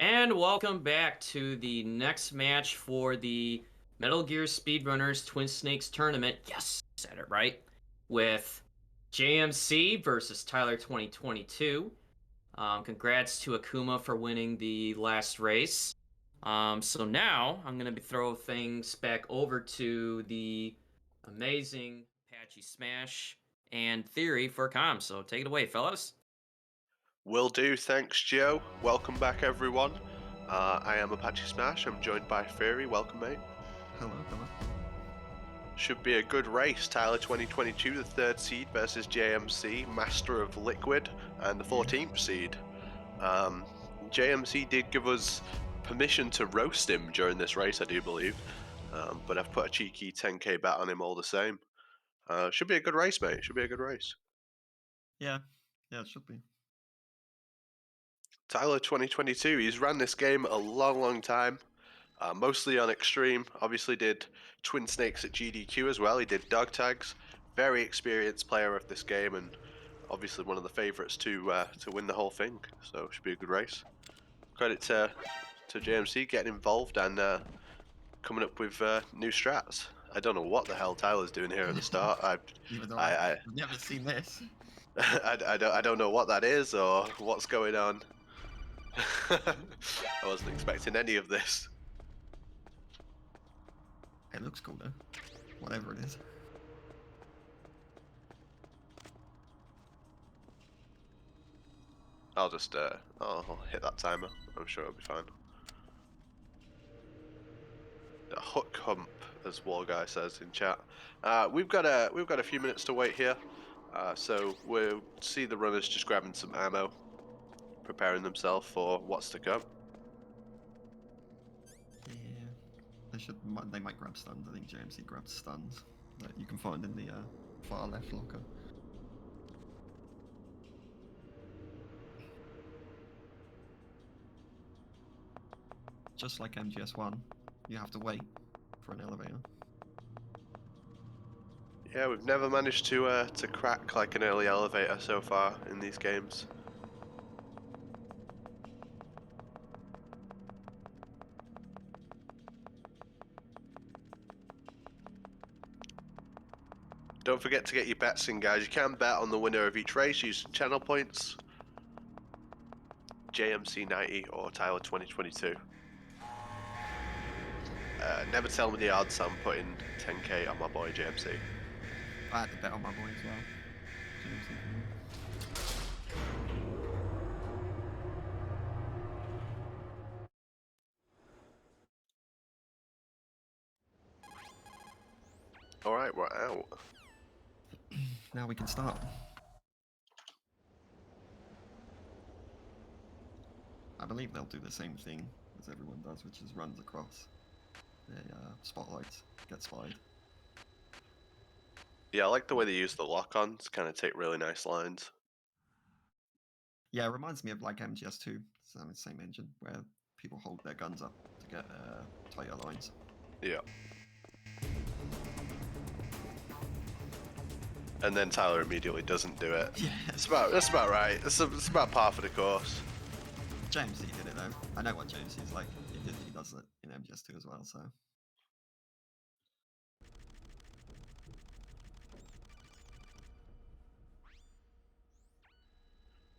And welcome back to the next match for the Metal Gear Speedrunners Twin Snakes tournament. Yes, said it right. With JMC versus Tyler2022. Congrats to Akuma for winning the last race. So now I'm going to throw things back over to the amazing Apache Smash and Theory for comms. So take it away, fellas. Will do, thanks Joe. Welcome back everyone. I am Apache Smash, I'm joined by Fury. Welcome mate. Hello. Should be a good race. Tyler2022, the 3rd seed versus JMC, Master of Liquid, and the 14th seed. JMC did give us permission to roast him during this race, I do believe. But I've put a cheeky 10k bet on him all the same. Should be a good race, mate. Should be a good race. Yeah, it should be. Tyler2022, he's ran this game a long time. Mostly on Extreme, obviously did Twin Snakes at GDQ as well, he did Dog Tags. Very experienced player of this game and obviously one of the favourites to win the whole thing, so it should be a good race. Credit to JMC getting involved and coming up with new strats. I don't know what the hell Tyler's doing here at the start. Even though I I've never seen this. I don't know what that is or what's going on. I wasn't expecting any of this. It looks cool though. Whatever it is. I'll just I'll hit that timer. I'm sure it'll be fine. A hook hump, as War Guy says in chat. We've got a few minutes to wait here, so we'll see the runners just grabbing some ammo, preparing themselves for what's to come. Yeah, they might grab stuns. I think JMC grabs stuns that you can find in the far left locker. Just like MGS1, you have to wait for an elevator. Yeah, we've never managed to crack like an early elevator so far in these games. Don't forget to get your bets in, guys. You can bet on the winner of each race using channel points. JMC90 or Tyler2022. Never tell me the odds, I'm putting 10k on my boy JMC. I had to bet on my boy as well. JMC. Alright, we're out. Now we can start. I believe they'll do the same thing as everyone does, which is runs across the spotlights, get spied. Yeah, I like the way they use the lock-ons, kind of take really nice lines. Yeah, it reminds me of like MGS2, so it's the same engine, where people hold their guns up to get tighter lines. Yeah. And then Tyler immediately doesn't do it. Yeah. That's about right. It's about par for the course. JMC did it though. I know what JMC is like. He does it in MGS2 as well, so.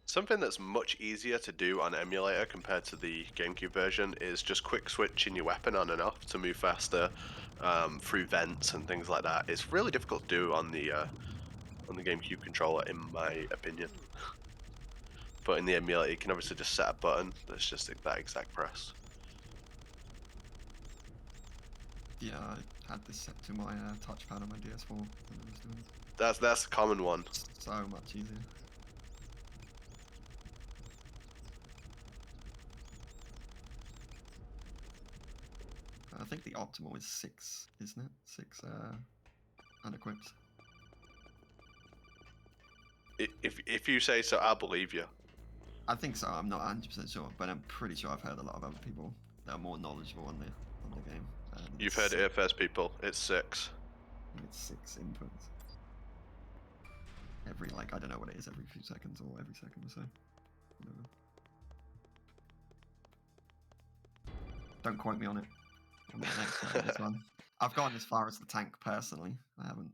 Something that's much easier to do on emulator compared to the GameCube version is just quick switching your weapon on and off to move faster through vents and things like that. It's really difficult to do on the GameCube controller, in my opinion. But in the emulator, you can obviously just set a button that's just that exact press. Yeah, I had this set to my touchpad on my DS4 when I was doing it. That's a common one. It's so much easier. I think the optimal is 6, isn't it? 6 unequipped. If you say so, I'll believe you. I think so. I'm not 100% sure, but I'm pretty sure I've heard a lot of other people that are more knowledgeable on the game. You've heard it here first, people. It's 6. I think it's 6 inputs. Every, like, I don't know what it is, every few seconds or every second or so. Whatever. Don't quote me on it. On the next one, this one. I've gone as far as the tank personally. I haven't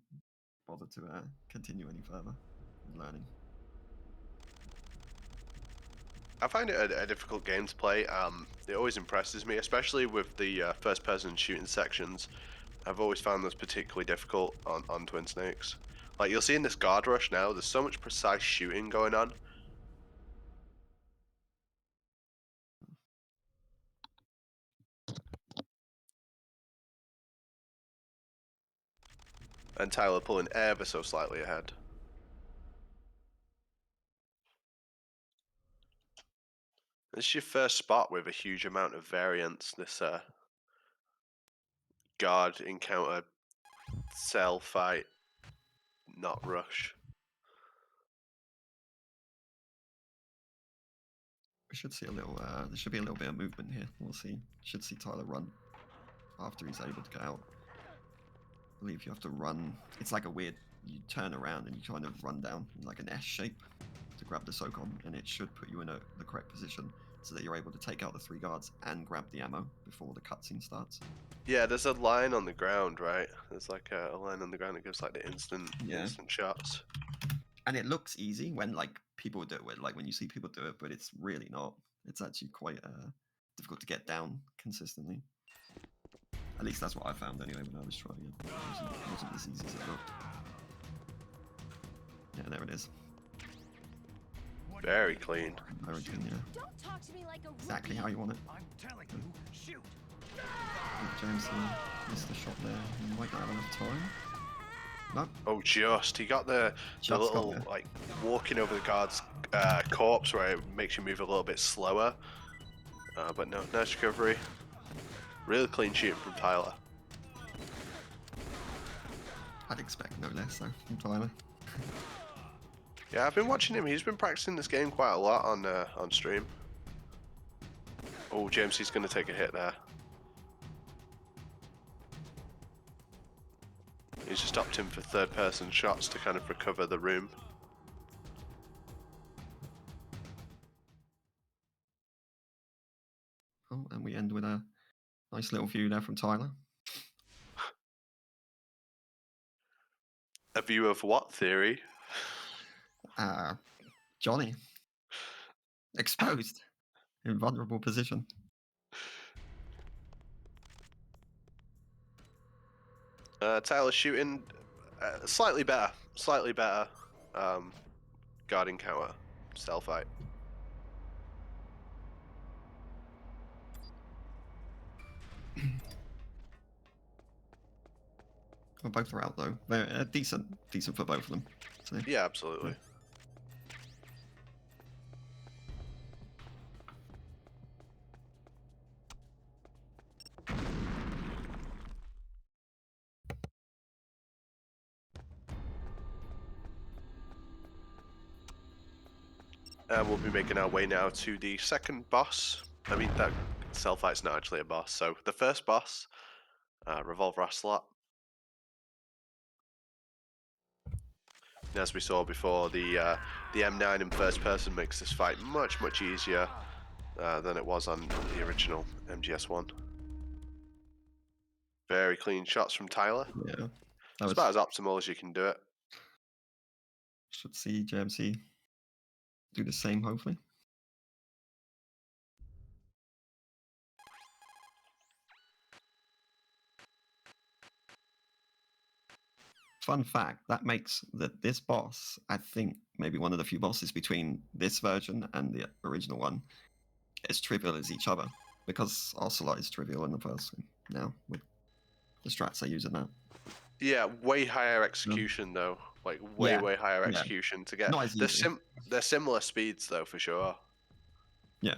bothered to continue any further with learning. I find it a difficult game to play. It always impresses me, especially with the first-person shooting sections. I've always found those particularly difficult on Twin Snakes. Like, you'll see in this guard rush now, there's so much precise shooting going on. And Tyler pulling ever so slightly ahead. This is your first spot with a huge amount of variance. This guard encounter, cell fight, not rush. We should see a little. There should be a little bit of movement here. We'll see. Should see Tyler run after he's able to get out. I believe you have to run. It's like a weird. You turn around and you kind of run down in like an S shape to grab the SOCOM, and it should put you in the correct position so that you're able to take out the 3 guards and grab the ammo before the cutscene starts. Yeah, there's a line on the ground, right? There's like a line on the ground that gives like the instant shots. And it looks easy when like people do it, like when you see people do it, but it's really not. It's actually quite difficult to get down consistently. At least that's what I found anyway when I was trying it. It wasn't as easy as it looked. Yeah, there it is. Very clean. Very clean, yeah. Don't talk to me like a Exactly how you want it. I'm telling you, shoot. James missed the shot there. He might not have enough time. No. Oh, just. He got the Just little, got there. like, walking over the guard's corpse where it makes you move a little bit slower. But no, nice recovery. Really clean shooting from Tyler. I'd expect no less though from Tyler. Yeah, I've been watching him. He's been practicing this game quite a lot on stream. Oh, James, he's going to take a hit there. He's just opted him for third-person shots to kind of recover the room. Oh, and we end with a nice little view there from Tyler. A view of what theory? Johnny. Exposed. In vulnerable position. Tyler shooting slightly better. Guard encounter. Cell fight. Well, both are out though. They're decent for both of them. So. Yeah, absolutely. Yeah. We'll be making our way now to the second boss. I mean, that cell fight's not actually a boss. So the first boss, Revolver Ocelot. And as we saw before, the M9 in first person makes this fight much easier than it was on the original MGS1. Very clean shots from Tyler. Yeah. It's about as optimal as you can do it. Should see JMC do the same, hopefully. Fun fact, that makes this boss, I think, maybe one of the few bosses between this version and the original one, as trivial as each other. Because Ocelot is trivial in the first one now, with the strats I use in that. Yeah, way higher execution though. Like way higher execution to get. Not as easy. They're similar speeds though, for sure. Yeah.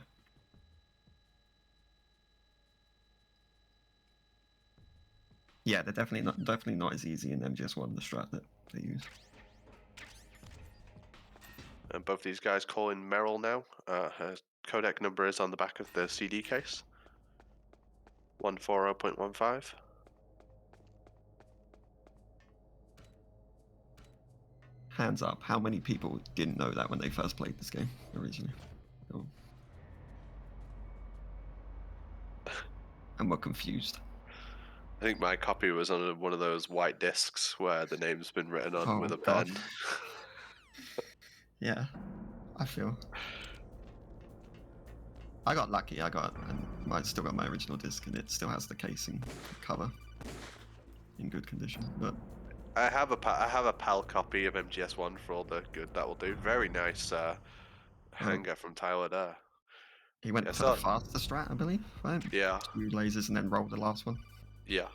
Yeah, they're definitely not as easy in MGS1, the strat that they use. And both these guys call in Meryl now. Her codec number is on the back of the CD case. 140.15. Hands up, how many people didn't know that when they first played this game originally? Oh. and were confused. I think my copy was on one of those white discs where the name's been written on with Oh, a God. pen. Yeah, I feel. I got lucky. I still got my original disc, and it still has the casing cover in good condition. But I have a PAL copy of MGS1 for all the good that will do. Very nice hanger from Tyler there. he went Yeah, for the so faster strat, I believe. Right? yeah, 2 lasers and then rolled the last one. yeah,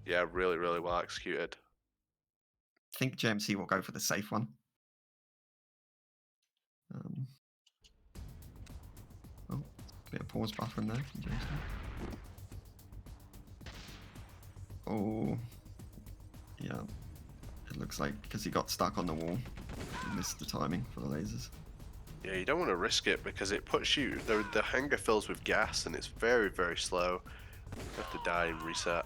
yeah. Really, really well executed. I think JMC will go for the safe one. Oh, bit of pause buffer in there from JMC. Oh, yeah. It looks like because he got stuck on the wall, he missed the timing for the lasers. Yeah, you don't want to risk it because it puts you. The hanger fills with gas and it's very, very slow. You have to die and reset.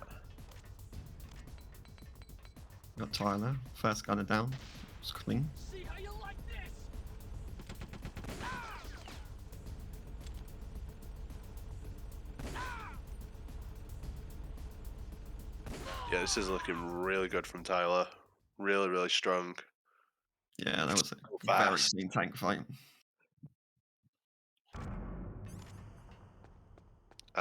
Got Tyler, first gunner down. It's clean. See how you like this? Yeah, this is looking really good from Tyler. Really, really strong. Yeah, that was a very Fast. clean tank fight.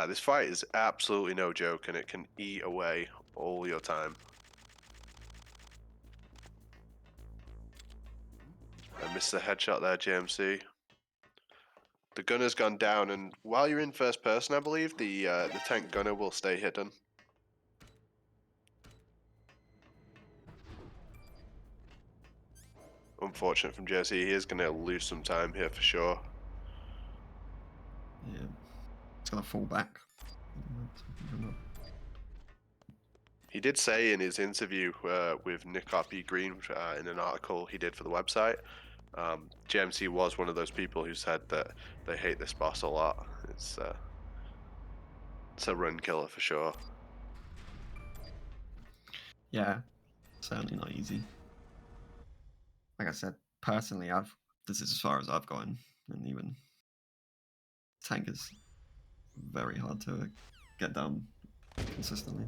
This fight is absolutely no joke and it can eat away all your time. I missed the headshot there, JMC. The gunner's gone down, and while you're in first person, I believe the tank gunner will stay hidden. Unfortunate from JC, he is going to lose some time here for sure. Yeah, it's gonna fall back. He did say in his interview with Nick RP Green in an article he did for the website, JMC was one of those people who said that they hate this boss a lot. It's a run killer for sure. Yeah, certainly not easy. Like I said, personally, this is as far as I've gone, and even tank is very hard to get down consistently.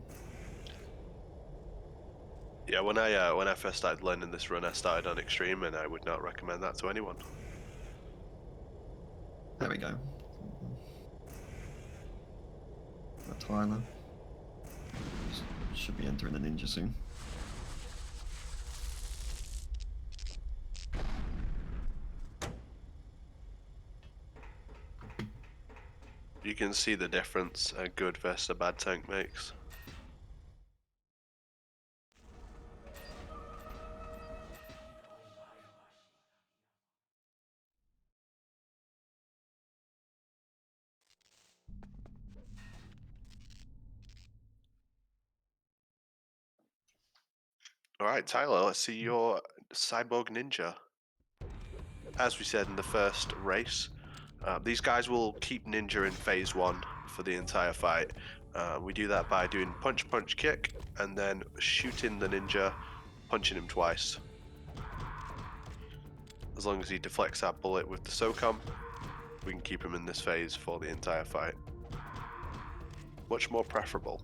Yeah, when I first started learning this run, I started on extreme, and I would not recommend that to anyone. There we go. Got Tyler. Should be entering the ninja soon. You can see the difference a good versus a bad tank makes. Alright, Tyler, let's see your Cyborg Ninja. As we said in the first race, these guys will keep Ninja in phase 1 for the entire fight. We do that by doing punch, punch, kick, and then shooting the Ninja, punching him twice. As long as he deflects that bullet with the SOCOM, we can keep him in this phase for the entire fight. Much more preferable.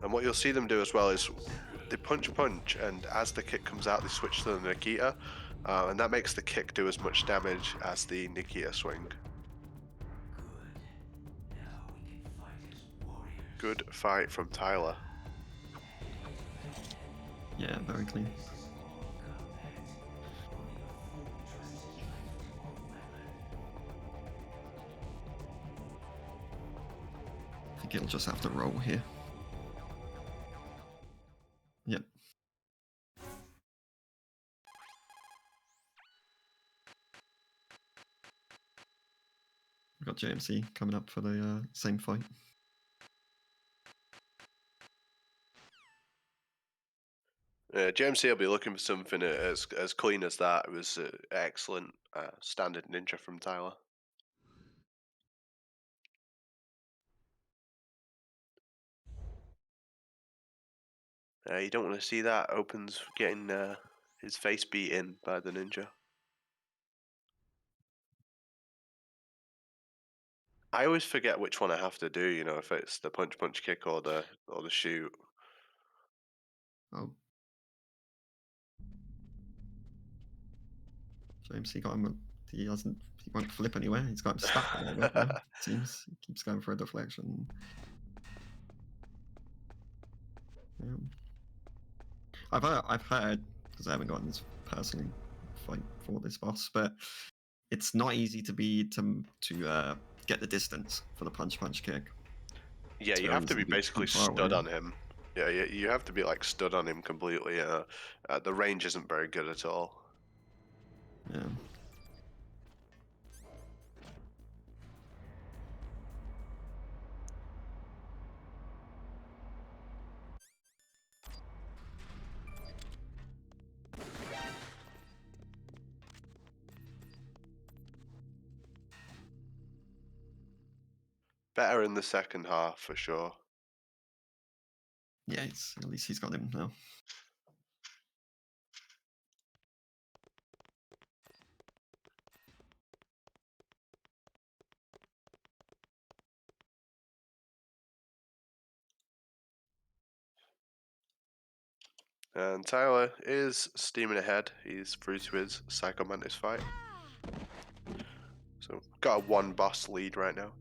And what you'll see them do as well is they punch punch, and as the kick comes out, they switch to the Nikita, and that makes the kick do as much damage as the Nikita swing. Good fight from Tyler. Yeah, very clean. I think it'll just have to roll here. Yep. We've got JMC coming up for the same fight. JMC will be looking for something as clean as that. It was excellent standard ninja from Tyler. You don't want to see that. Opens getting His face beaten by the ninja. I always forget which one I have to do, you know, if it's the punch kick or the shoot. Oh. James, he got him. He won't flip anywhere. He's got him stuck a little bit now. Seems he keeps going for a deflection. Yeah. I've heard, because I haven't gotten this personally fight for this boss, but it's not easy to get the distance for the punch kick. Yeah, It's you very have to easy be to basically from far stood away. on him. Yeah, you have to be like stood on him completely. The range isn't very good at all. Yeah. Better in the second half for sure. Yeah, at least he's got him now. And Tyler is steaming ahead. He's through to his Psycho Mantis fight. So got a 1 boss lead right now.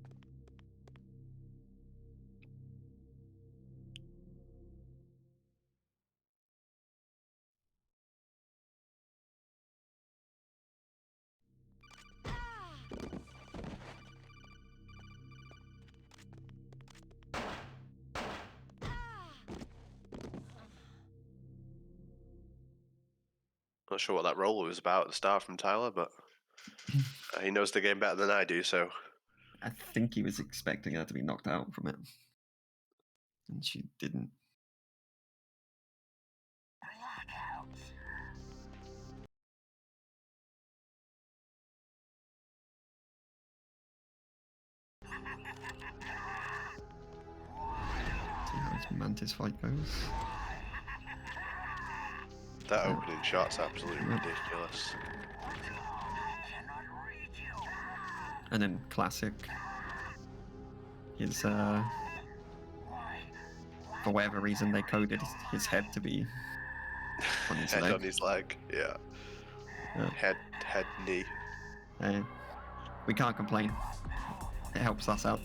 Not sure what that roll was about at the start from Tyler, but he knows the game better than I do, so. I think he was expecting her to be knocked out from it, and she didn't. See how his Mantis fight goes. That opening shot's absolutely ridiculous. And then classic is for whatever reason they coded his head to be on his Head leg. on his leg, yeah. Head, knee. We can't complain. It helps us out.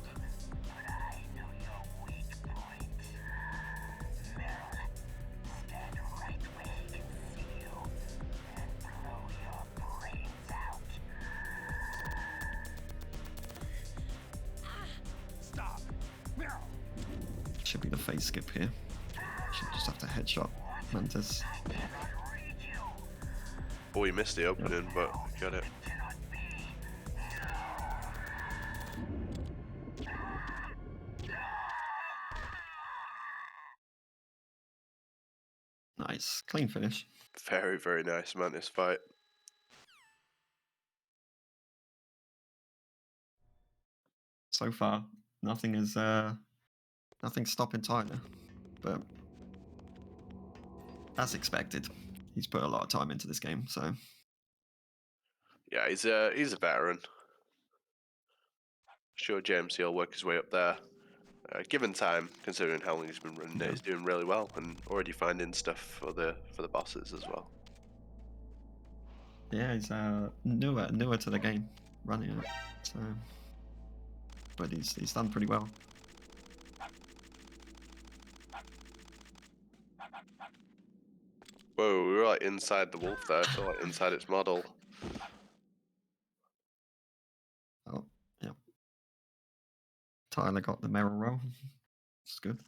Should be the face skip here. Should just have to headshot Mantis. Oh, he missed the opening, but got it. Nice, clean finish. Very, very nice Mantis fight. So far, nothing's stopping Tyler, but as expected, he's put a lot of time into this game. So Yeah, he's a veteran. Sure, James, he'll work his way up there. Given time, considering how long he's been running it, he's doing really well and already finding stuff for the bosses as well. yeah, he's newer to the game, running it. So, but he's done pretty well. Whoa, we were like inside the wolf there. I feel like inside its model. Oh, yeah. Tyler got the mirror roll. It's good.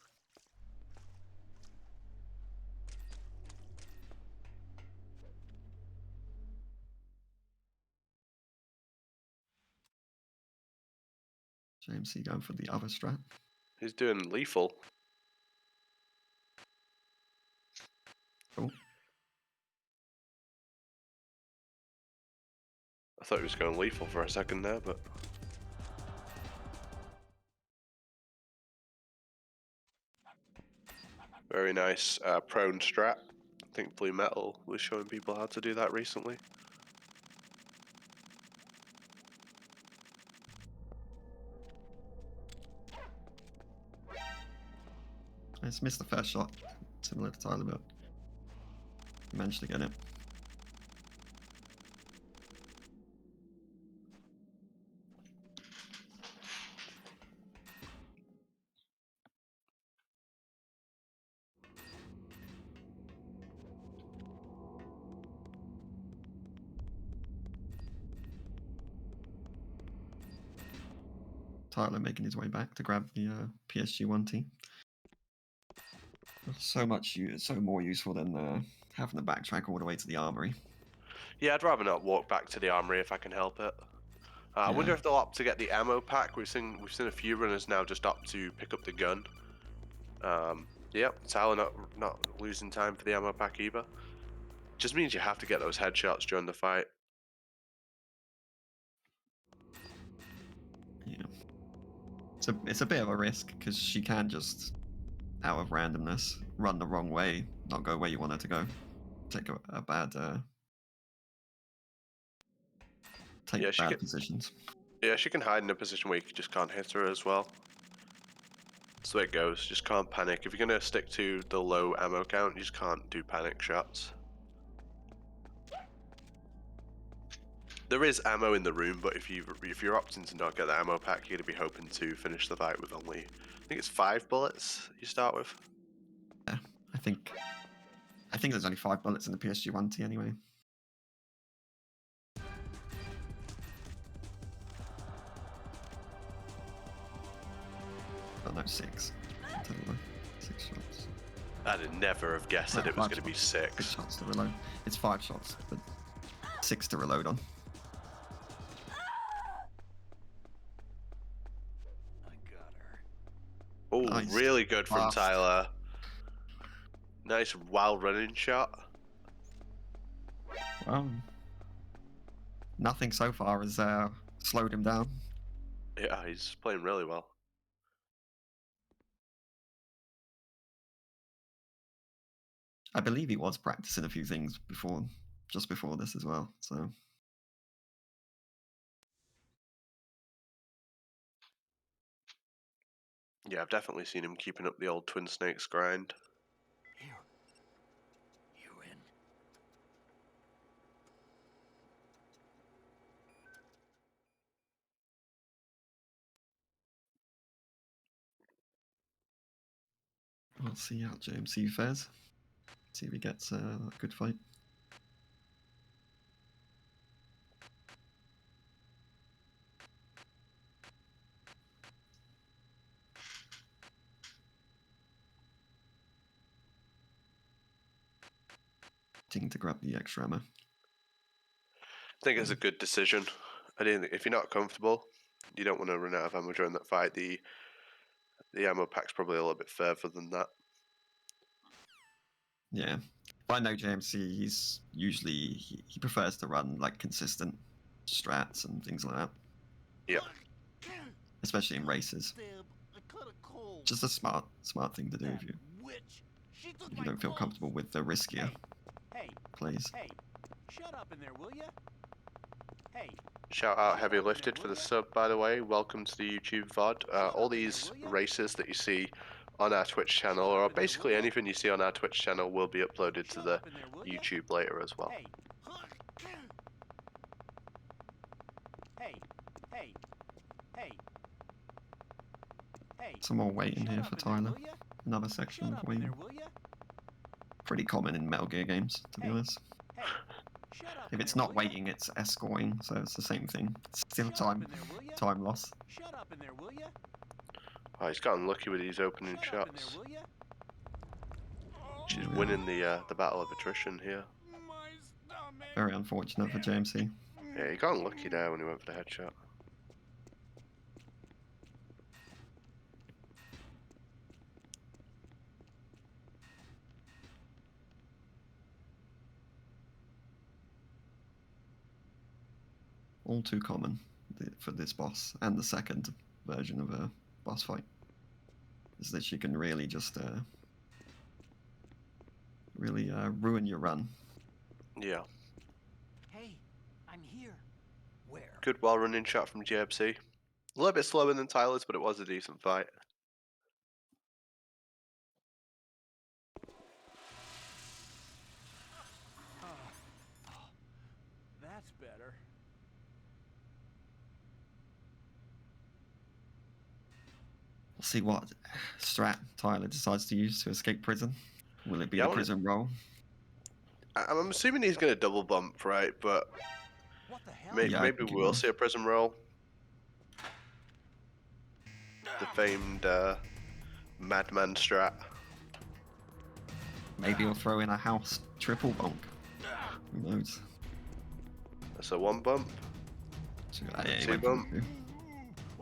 James, he going for the other strat. He's doing lethal. Cool. I thought he was going lethal for a second there, but. Very nice prone strat. Thankfully, Metal was showing people how to do that recently. I just missed the first shot, similar to Tyler, but managed to get it. Tyler making his way back to grab the PSG-1 tee. So more useful than having to backtrack all the way to the armory. Yeah, I'd rather not walk back to the armory if I can help it. I wonder if they'll opt to get the ammo pack. We've seen a few runners now just opt to pick up the gun. Yep, Tyler not losing time for the ammo pack either. Just means you have to get those headshots during the fight. Yeah, it's a bit of a risk because she can just, out of randomness, run the wrong way, not go where you want her to go, take a bad bad positions. Yeah, she can hide in a position where you just can't hit her as well. That's the way it goes. Just can't panic. If you're gonna stick to the low ammo count, you just can't do panic shots. There is ammo in the room, but if you're opting to not get the ammo pack, you're gonna be hoping to finish the fight with only, I think it's 5 bullets you start with. Yeah, I think there's only 5 bullets in the PSG-1 tee anyway. Oh no, 6. 6 shots. I'd never have guessed that it was going to be 6. 6 shots to reload. It's 5 shots, but 6 to reload on. I got her. Oh, nice. Really good from Tyler. Nice wild running shot. Well, nothing so far has slowed him down. Yeah, he's playing really well. I believe he was practicing a few things just before this as well. So yeah, I've definitely seen him keeping up the old Twin Snakes grind. You in? we'll see how JMC fares. See if he gets a good fight. To grab the extra ammo. I think it's a good decision. If you're not comfortable, you don't want to run out of ammo during that fight. The ammo pack's probably a little bit further than that. Yeah, but I know JMC. He's usually he prefers to run like consistent strats and things like that. Yeah. Especially in races. Just a smart thing to do if you don't feel comfortable with the riskier plays. Hey, shut up in there, will ya? Hey. Shout out Heavy Lifted for the sub, by the way. Welcome to the YouTube VOD. All these races that you see on our Twitch channel, or basically anything you see on our Twitch channel, will be uploaded to the YouTube later as well. Some more waiting here for Tyler. Another section of waiting. Pretty common in Metal Gear games, to be honest. If it's not waiting, it's escorting, so it's the same thing. It's still time loss. Oh, he's gotten lucky with these opening shots. She's winning the battle of attrition here. Very unfortunate for JMC. Yeah, he got unlucky there when he went for the headshot. All too common for this boss and the second version of a boss fight is that she can really just really ruin your run. Yeah. Hey, I'm here. Where? Good well-running shot from JMC. A little bit slower than Tyler's, but it was a decent fight. That's better. We'll see what strat Tyler decides to use to escape prison. Will it be Yeah, I a wanna- prison roll? I'm assuming he's going to double bump, right? But What the hell? Yeah, I maybe think he we'll will. see a prism roll. The famed madman strat. Maybe he'll throw in a house triple bonk. Who knows? That's a 1 bump. Yeah, he Two went for bump. the two.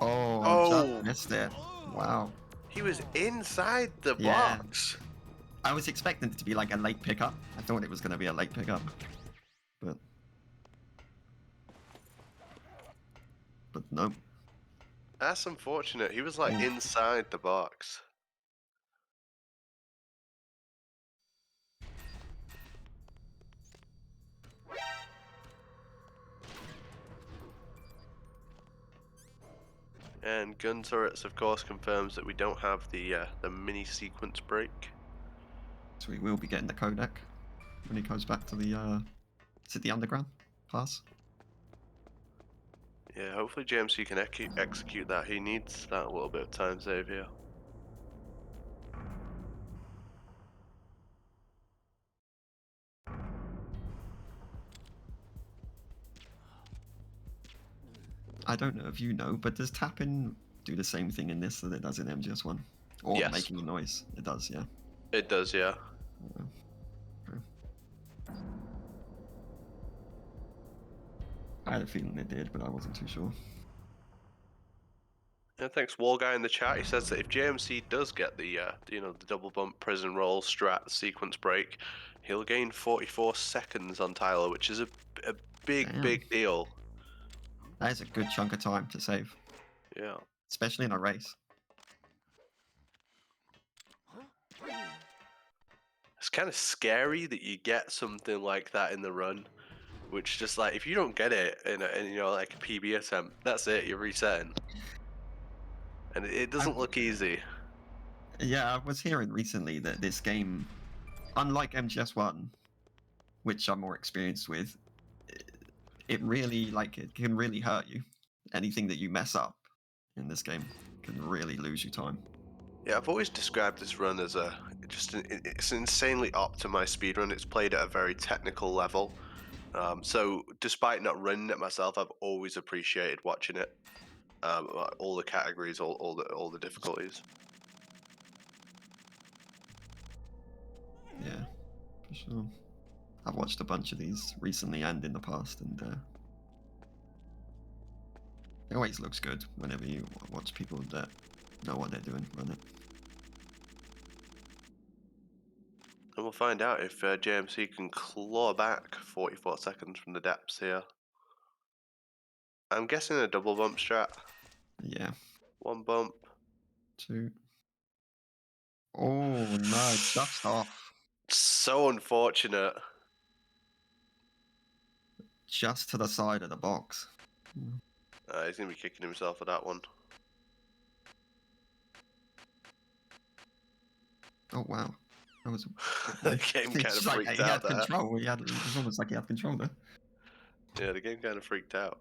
Oh, Oh. just missed it. Wow. He was inside the Yeah. box. I was expecting it to be like a late pickup. I thought it was going to be a late pickup. But no. That's unfortunate. He was like Oh. inside the box. And gun turrets, of course, confirms that we don't have the mini sequence break. So we will be getting the codec when he goes back to the is it the underground pass? Yeah, hopefully JMC can execute that. He needs that little bit of time save here. I don't know if you know, but does tapping do the same thing in this that it does in MGS1? Or Yes. making a noise? It does, yeah. It does, yeah. Okay. I had a feeling it did, but I wasn't too sure. Yeah, thanks, Wall Guy in the chat. He says that if JMC does get the the double bump prison roll strat sequence break, he'll gain 44 seconds on Tyler, which is a big Damn. big deal. That is a good chunk of time to save, Yeah. especially in a race. It's kind of scary that you get something like that in the run, which just like if you don't get it in like a PB attempt, that's it. You're resetting, and it doesn't look easy. Yeah, I was hearing recently that this game, unlike MGS1, which I'm more experienced with, it really it can really hurt you. Anything that you mess up in this game can really lose you time. Yeah, I've always described this run as it's an insanely optimized speedrun. It's played at a very technical level. So despite not running it myself, I've always appreciated watching it. All the categories, all the difficulties. Yeah, for sure. I've watched a bunch of these recently and in the past, and it always looks good whenever you watch people that know what they're doing run it. And we'll find out if JMC can claw back 44 seconds from the depths here. I'm guessing a double bump strat. Yeah. 1 bump. 2. Oh no, just off. So unfortunate. Just to the side of the box. He's going to be kicking himself for that one. Oh wow. That was The game kind of it's like freaked he out had there. control. It was almost like he had control there. Yeah, the game kind of freaked out.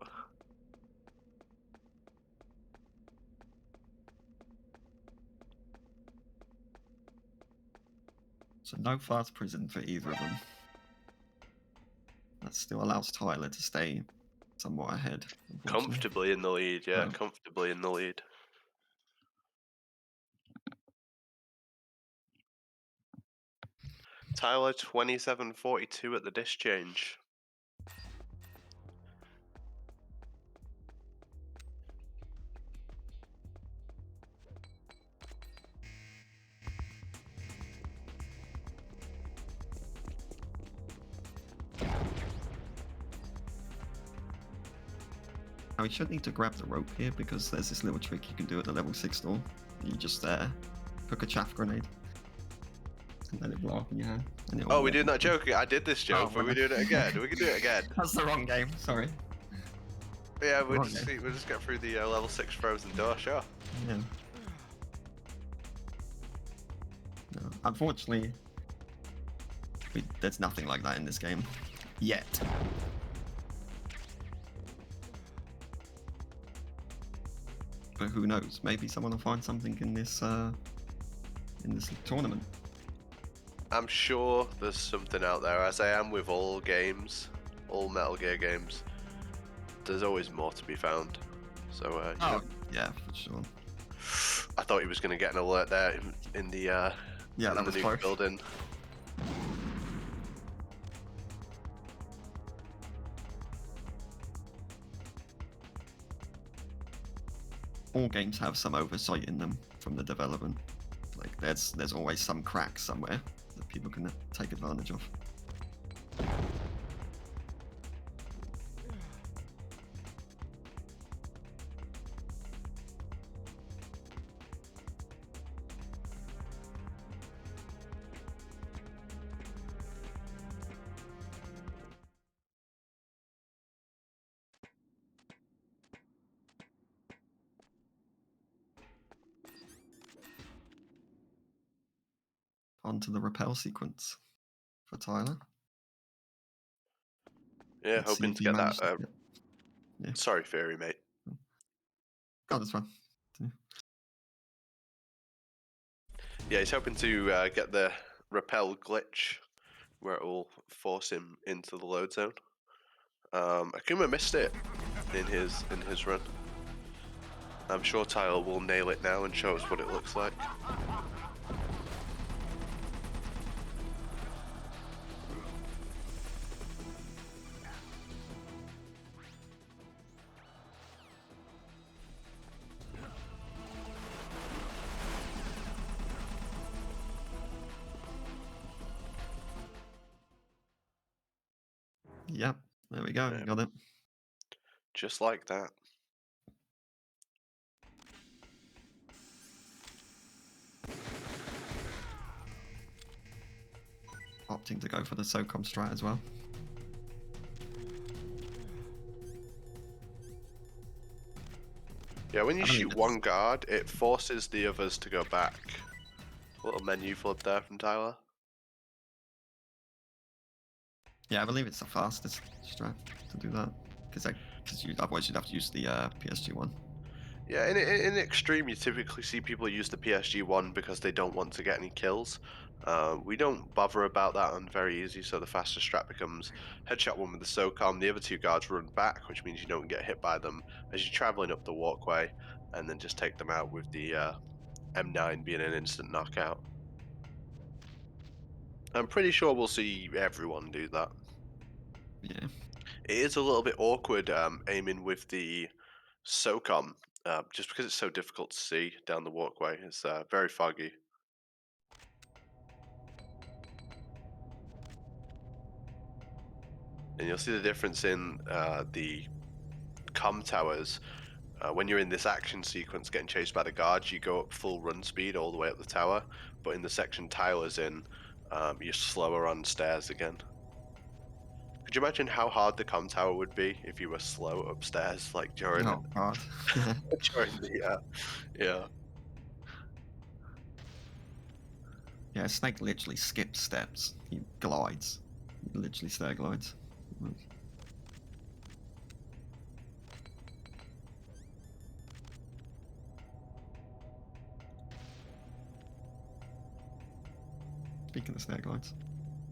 So no fast prison for either of them. That still allows Tyler to stay somewhat ahead. Comfortably in the lead, yeah, Oh. comfortably in the lead. Tyler2022 at the disc change. Now, you should need to grab the rope here because there's this little trick you can do at the level 6 door. You just hook a chaff grenade and let it blow up in your hand. And Oh, we're doing that joke. I did this joke, but we're doing it again. We can do it again. That's the wrong game. Sorry. Yeah, we'll Wrong just game. we'll just get through the level 6 frozen door. Sure. Yeah. No, unfortunately, there's nothing like that in this game yet. But who knows? Maybe someone will find something in this tournament. I'm sure there's something out there, as I am with all games, all Metal Gear games. There's always more to be found. So, you know, yeah, for sure. I thought he was going to get an alert there in the Yeah, in that the was new close. building. All games have some oversight in them from the development. Like there's always some cracks somewhere that people can take advantage of. Onto the rappel sequence for Tyler. Yeah, Let's see hoping if to he get that. managed to get- Yeah. Sorry, Theory, mate. Oh, that's fine. Yeah, he's hoping to get the rappel glitch where it will force him into the load zone. Akuma missed it in his run. I'm sure Tyler will nail it now and show us what it looks like. Yep, there we go. Yeah. You got it. Just like that. Opting to go for the SOCOM strat as well. Yeah, when you I don't shoot think one guard, it forces the others to go back. Little menu flip there from Tyler. Yeah, I believe it's the fastest strat to do that because otherwise you'd have to use the PSG one. Yeah, in extreme, you typically see people use the PSG one because they don't want to get any kills. We don't bother about that on very easy, so the faster strat becomes headshot one with the SOCOM. The other two guards run back, which means you don't get hit by them as you're traveling up the walkway, and then just take them out with the M9 being an instant knockout. I'm pretty sure we'll see everyone do that. Yeah. It is a little bit awkward aiming with the SOCOM, just because it's so difficult to see down the walkway. It's very foggy. And you'll see the difference in the comm towers. When you're in this action sequence getting chased by the guards, you go up full run speed all the way up the tower. But in the section Tyler's in, you're slower on stairs again. Could you imagine how hard the comm tower would be if you were slow upstairs, like during Oh god. during the yeah. Yeah, Snake literally skips steps. He glides. He literally stair glides. Speaking of stair glides,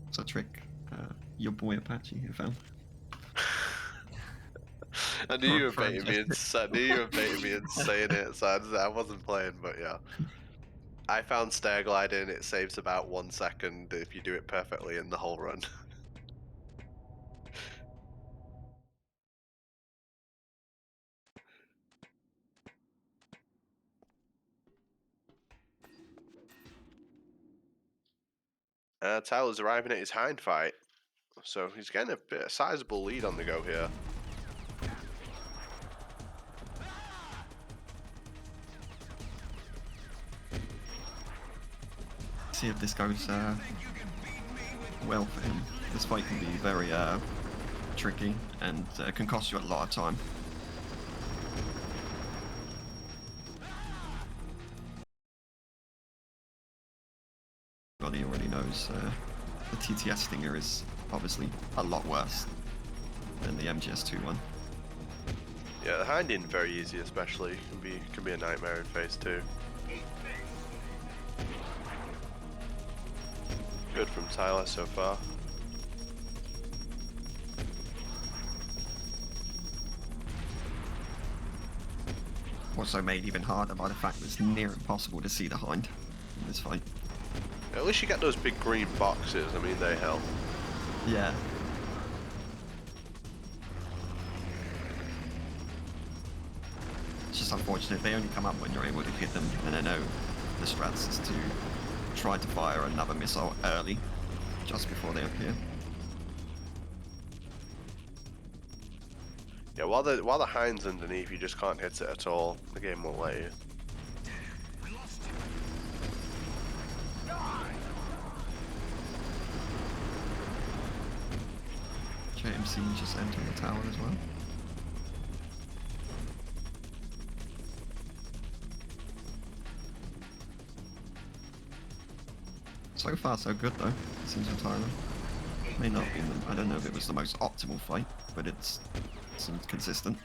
it's a trick your boy Apache here found. I knew you were baiting me and saying it, so I wasn't playing, but yeah. I found stair gliding, it saves about 1 second if you do it perfectly in the whole run. Tyler's arriving at his hind fight, so he's getting a sizable lead on the go here. see if this goes well for him. This fight can be very tricky and can cost you a lot of time. Everybody already knows the TTS Stinger is obviously a lot worse than the MGS2 one. Yeah, the Hind in very easy, especially can be a nightmare in phase 2. Good from Tyler so far. Also made even harder by the fact that it's near impossible to see the Hind in this fight. At least you get those big green boxes, I mean, they help. Yeah. It's just unfortunate, they only come up when you're able to hit them, and I know the strats is to try to fire another missile early, just before they appear. Yeah, while the Hind's underneath, you just can't hit it at all. The game won't let you. JMC just entering the tower as well. So far so good though, it seems for Tyler. May not be, I don't know if it was the most optimal fight, but it seemed consistent.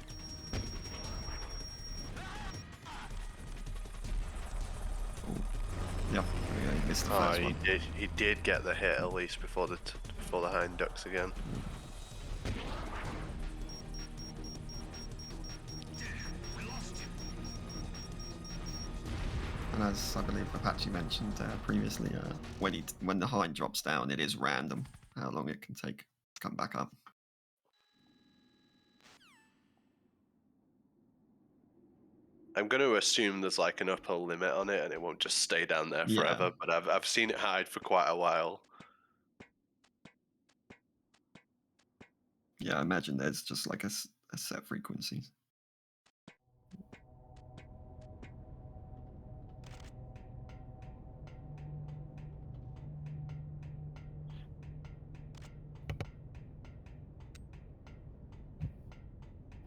Oh, yep, there we go, he missed the first one. He did get the hit at least before the Hind ducks again. And as I believe Apache mentioned previously, when the Hind drops down, it is random how long it can take to come back up. I'm going to assume there's like an upper limit on it and it won't just stay down there forever, but I've seen it hide for quite a while. Yeah, I imagine there's just like a set frequency.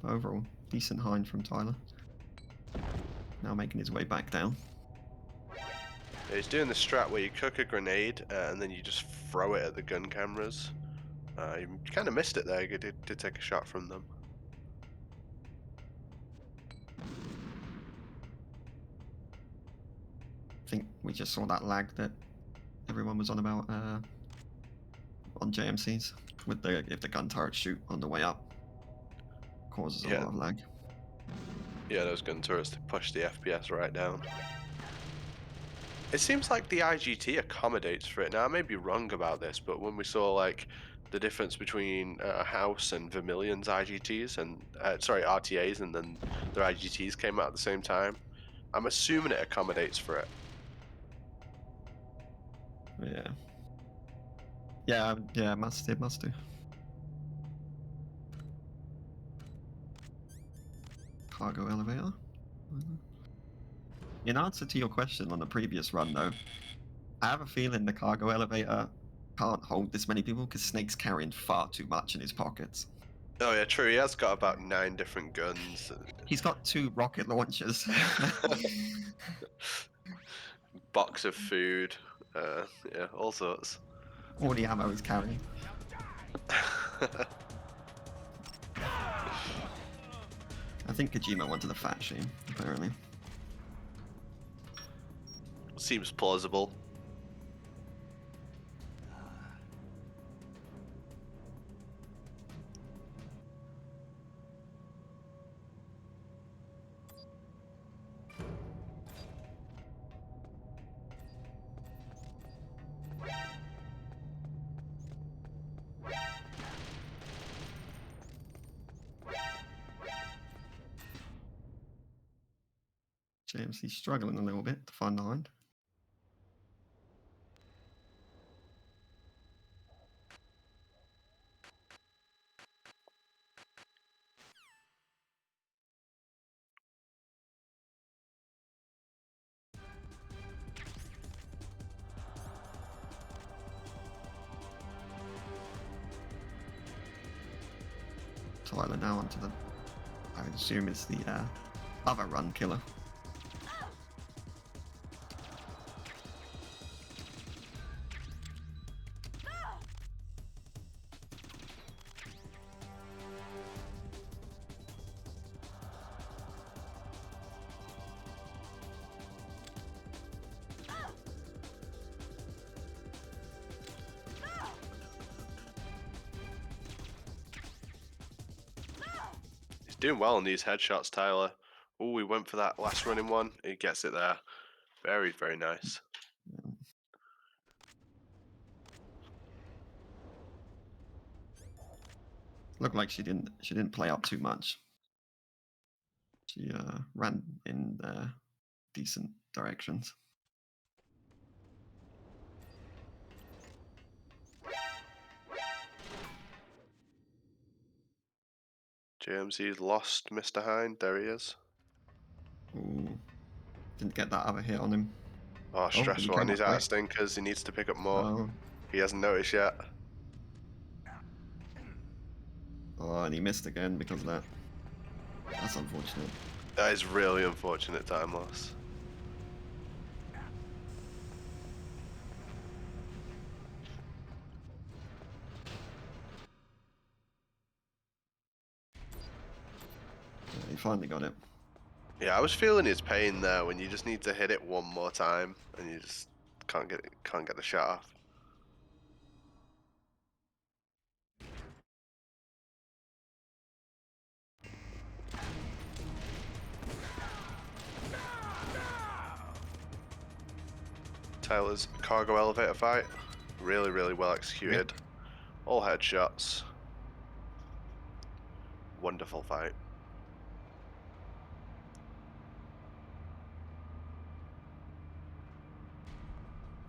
Overall, decent Hind from Tyler. Now making his way back down. Yeah, he's doing the strat where you cook a grenade and then you just throw it at the gun cameras. You kind of missed it there, you did take a shot from them. I think we just saw that lag that everyone was on about on JMCs with if the gun turrets shoot on the way up, causes a lot of lag. Yeah, those gun turrets push the FPS right down. It seems like the IGT accommodates for it. Now, I may be wrong about this, but when we saw like the difference between House and Vermilion's IGTs and RTAs, and then their IGTs came out at the same time, I'm assuming it accommodates for it. Yeah, must do. Cargo elevator. In answer to your question on the previous run, though, I have a feeling the cargo elevator can't hold this many people because Snake's carrying far too much in his pockets. Oh yeah, true. He has got about 9 different guns. He's got 2 rocket launchers. Box of food. Yeah, all sorts. All the ammo he's carrying. I think Kojima wanted a fat shame, apparently. Seems plausible. JMC's struggling a little bit to find the Hind. Tyler now onto the, I would assume it's the other run killer. Doing well on these headshots, Tyler. Oh, we went for that last running one. He gets it there. Very, very nice. Yeah. Looked like she didn't play up too much. She ran in decent directions. JMC's lost Mr. Hind. There he is. Ooh, didn't get that other hit on him. Oh, but he stressful. came And he's up out of quick. stinkers. He needs to pick up more. Oh, He hasn't noticed yet. oh, and he missed again because of that. That's unfortunate. That is really unfortunate time loss. Yeah, he finally got it. Yeah, I was feeling his pain there when you just need to hit it one more time and you just can't get the shot off. Tyler's cargo elevator fight, really, really well executed. All headshots. Wonderful fight.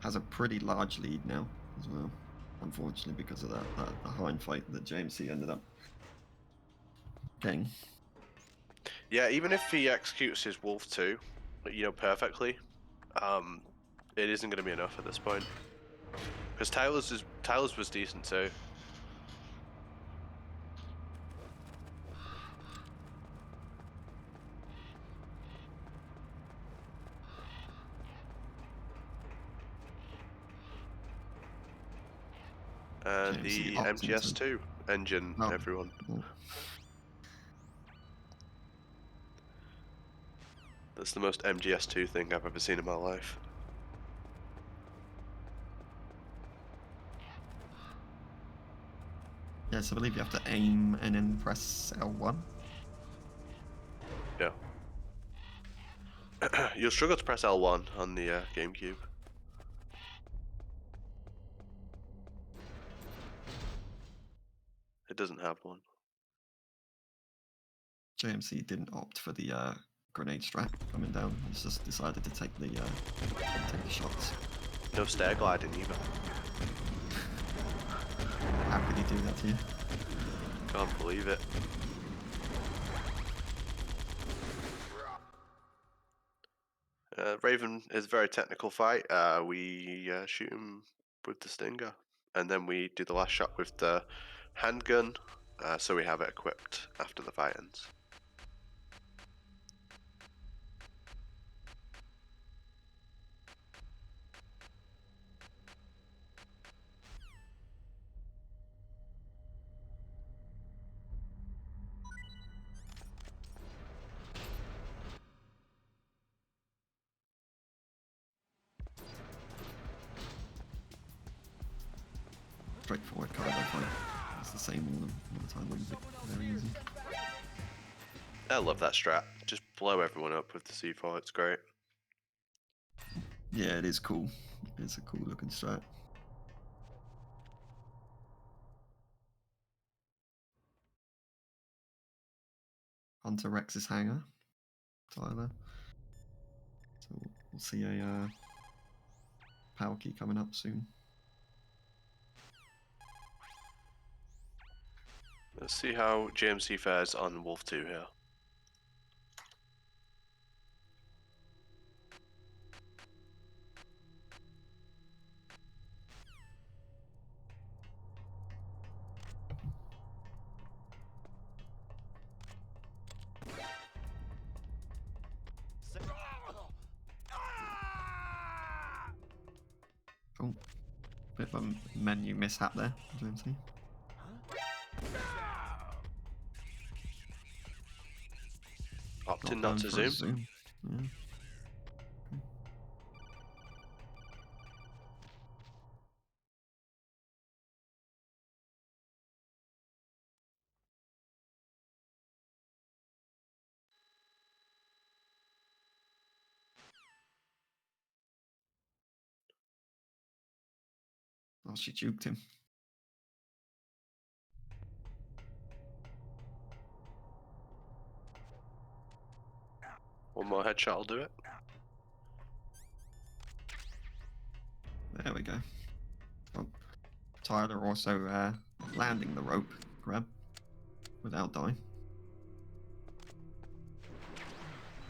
Has a pretty large lead now as well. Unfortunately, because of the hind fight that JMC ended up getting. Yeah, even if he executes his Wolf 2, perfectly, it isn't going to be enough at this point. Because Tyler's was decent too. And JMC the upped into- MGS2 engine, Oh. everyone. Oh. That's the most MGS2 thing I've ever seen in my life. Yes, I believe you have to aim and then press L1. Yeah. You'll struggle to press L1 on the GameCube. It doesn't have one. JMC didn't opt for the grenade strat coming down. He's just decided to take the shots. No stair gliding either. How could he do that to you? Can't believe it. Raven is a very technical fight. We shoot him with the Stinger. And then we do the last shot with the handgun. So we have it equipped after the fight ends. Straightforward cargo fight. It's the same all the time. Wouldn't it? Very easy. I love that strat. Just blow everyone up with the C4. It's great. Yeah, it is cool. It's a cool looking strat. Onto Rex's hangar, Tyler. So we'll see a power key coming up soon. Let's see how JMC fares on Wolf 2 here. of a menu mishap there, JMC. Opting not to going for a zoom. Yeah. Oh, she juked him. One more headshot will do it. There we go. Oh, Tyler also landing the rope grab without dying.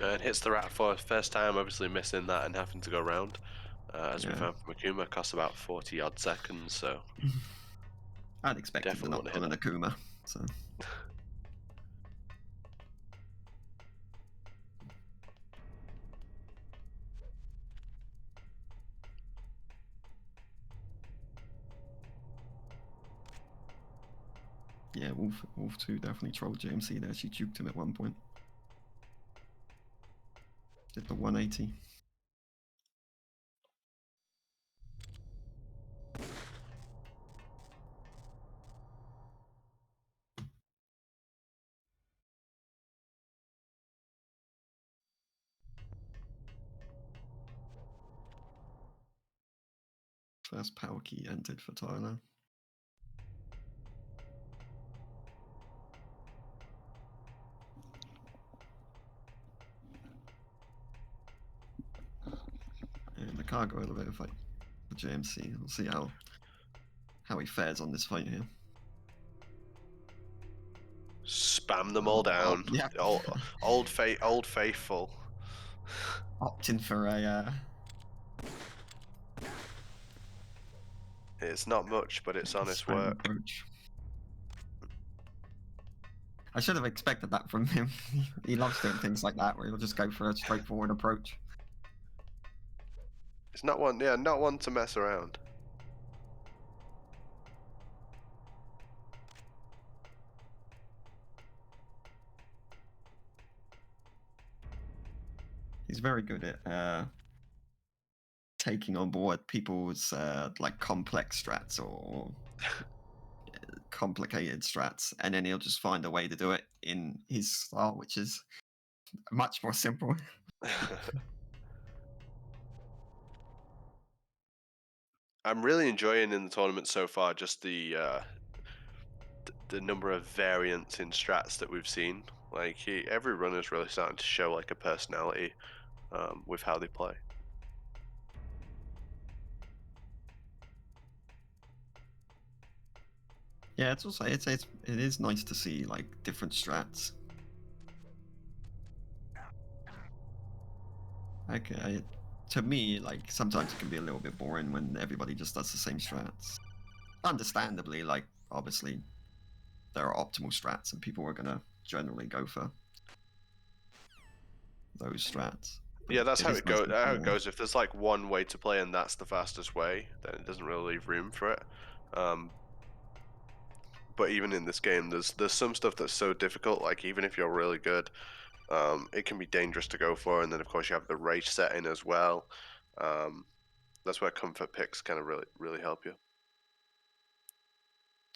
And hits the rat for first time, obviously missing that and having to go round. As we Yeah. found from Akuma, costs about 40 odd seconds, so I'd expect him to definitely not want to pull hit an Akuma, so. Yeah, Wolf 2 definitely trolled JMC there. She juked him at one point. Did the 180. First power key entered for Tyler. And the cargo elevator fight for JMC. We'll see how he fares on this fight here. Spam them all down. Yeah. Old faithful. Opting for a It's not much, but it's honest spam work. approach. I should have expected that from him. He loves doing things like that, where he'll just go for a straightforward approach. It's not one, not one to mess around. He's very good at taking on board people's like complex strats or complicated strats, and then he'll just find a way to do it in his style, which is much more simple. I'm really enjoying in the tournament so far just the number of variants in strats that we've seen. Like every runner's really starting to show like a personality with how they play. Yeah, it's also it is nice to see like different strats. Like to me, like sometimes it can be a little bit boring when everybody just does the same strats. Understandably, like obviously there are optimal strats and people are gonna generally go for those strats. But Yeah, that's how is it nice goes. to How see it goes. If there's like one way to play and that's the fastest way, then it doesn't really leave room for it. But even in this game, there's some stuff that's so difficult. Like even if you're really good, it can be dangerous to go for. And then of course you have the rage setting as well. That's where comfort picks kind of really help you.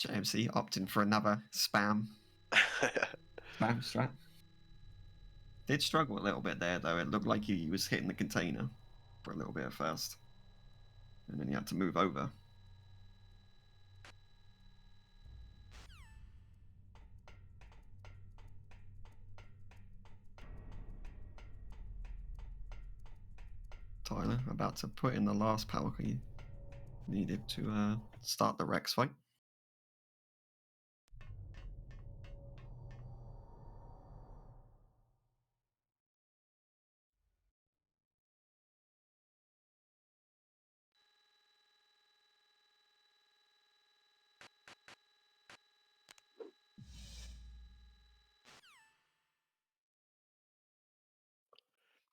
JMC opting for another spam strat. Did struggle a little bit there though. It looked like he was hitting the container for a little bit at first, and then he had to move over. Tyler about to put in the last power key needed to start the Rex fight.